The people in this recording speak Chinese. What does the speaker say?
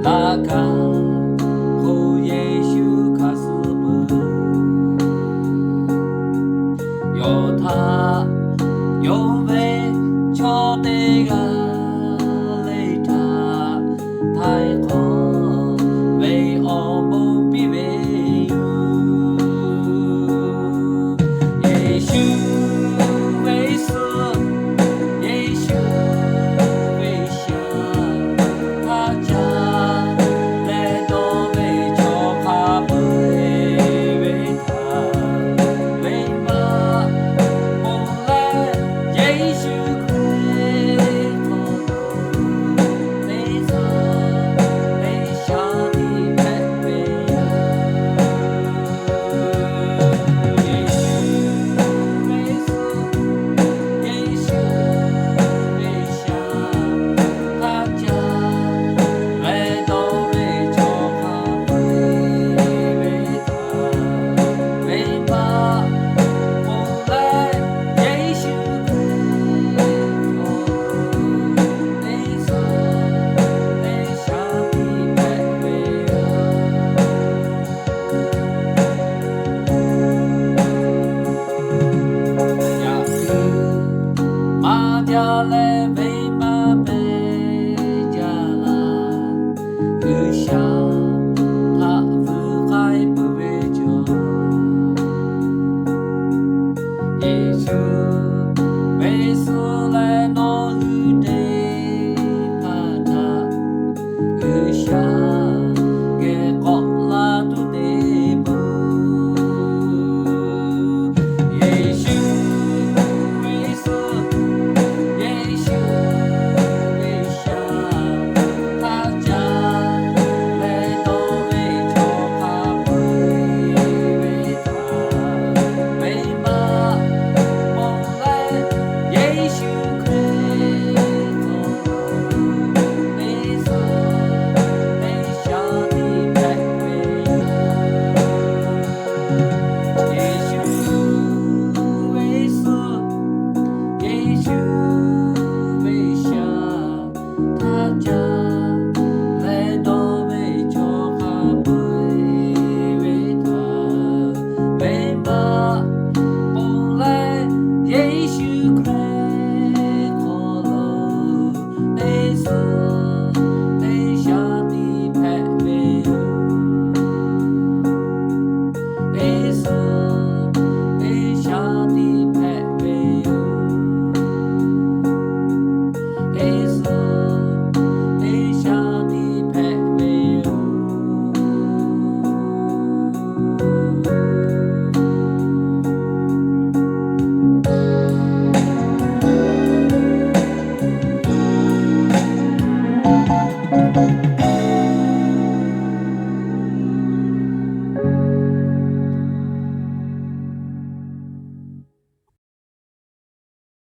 拉卡后耶稣卡斯布，有他有为乔德嘎雷塔太空为我们必为有，耶稣为死，耶稣为下，他家来到为叫他为他为马，后来耶稣亏后为他为下的为呀，耶稣为死，耶稣为下，他家来到为叫他为他为马，后来耶稣亏后为他为下的为呀。雅各马家来为马贝家啦，个下